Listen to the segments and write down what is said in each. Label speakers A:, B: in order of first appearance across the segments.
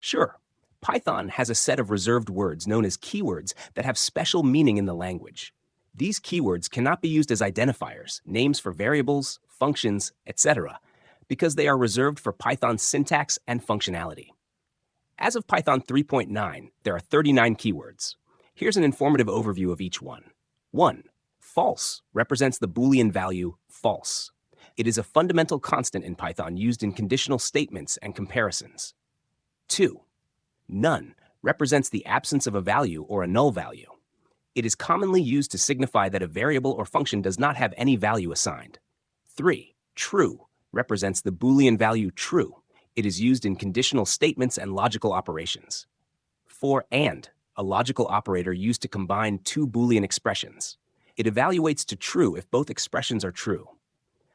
A: Sure. Python has a set of reserved words known as keywords that have special meaning in the language. These keywords cannot be used as identifiers, names for variables, functions, etc., because they are reserved for Python's syntax and functionality. As of Python 3.9, there are 39 keywords. Here's an informative overview of each one. 1. False represents the Boolean value false. It is a fundamental constant in Python used in conditional statements and comparisons. 2. None represents the absence of a value or a null value. It is commonly used to signify that a variable or function does not have any value assigned. 3. True represents the Boolean value true. It is used in conditional statements and logical operations. 4. And, a logical operator used to combine two Boolean expressions. It evaluates to true if both expressions are true.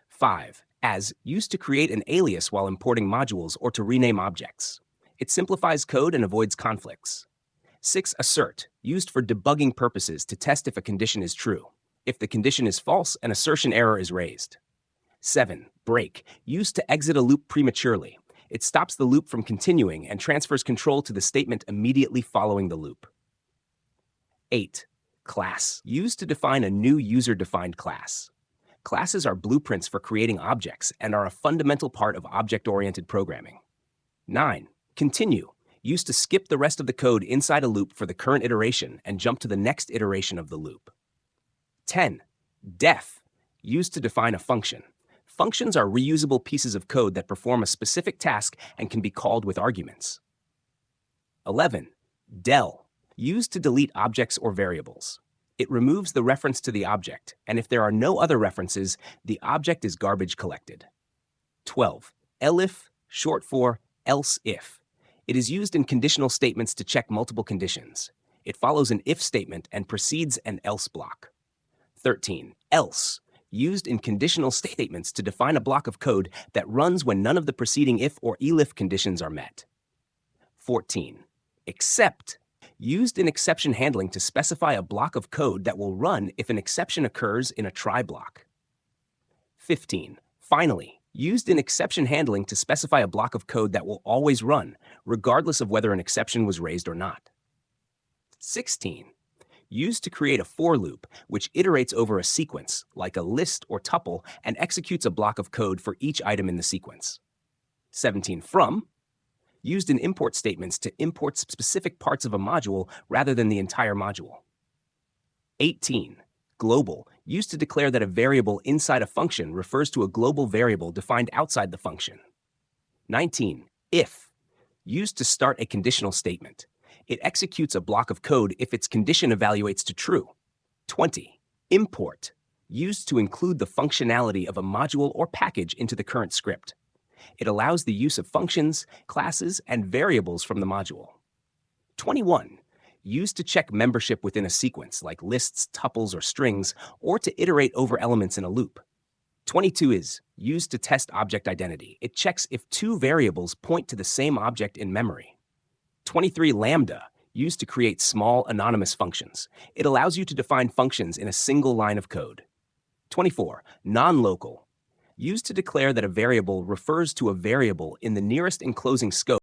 A: 5. As, used to create an alias while importing modules or to rename objects. It simplifies code and avoids conflicts. 6. Assert, used for debugging purposes to test if a condition is true. If the condition is false, an assertion error is raised. 7. Break, used to exit a loop prematurely. It stops the loop from continuing and transfers control to the statement immediately following the loop. 8. Class, used to define a new user-defined class. Classes are blueprints for creating objects and are a fundamental part of object-oriented programming. 9. Continue, used to skip the rest of the code inside a loop for the current iteration and jump to the next iteration of the loop. 10. Def, used to define a function. Functions are reusable pieces of code that perform a specific task and can be called with arguments. 11. Del, used to delete objects or variables. It removes the reference to the object, and if there are no other references, the object is garbage collected. 12. Elif, short for else if. It is used in conditional statements to check multiple conditions. It follows an if statement and precedes an else block. 13. Else, used in conditional statements to define a block of code that runs when none of the preceding if or elif conditions are met. 14. Except, used in exception handling to specify a block of code that will run if an exception occurs in a try block. 15. Finally, used in exception handling to specify a block of code that will always run, regardless of whether an exception was raised or not. 16. Used to create a for loop, which iterates over a sequence, like a list or tuple, and executes a block of code for each item in the sequence. 17. From, used in import statements to import specific parts of a module rather than the entire module. 18. Global, used to declare that a variable inside a function refers to a global variable defined outside the function. 19. If, used to start a conditional statement. It executes a block of code if its condition evaluates to true. 20. Import, used to include the functionality of a module or package into the current script. It allows the use of functions, classes, and variables from the module. 21. Used to check membership within a sequence, like lists, tuples, or strings, or to iterate over elements in a loop. 22 is used to test object identity. It checks if two variables point to the same object in memory. 23. Lambda, used to create small anonymous functions. It allows you to define functions in a single line of code. 24. Non-local, used to declare that a variable refers to a variable in the nearest enclosing scope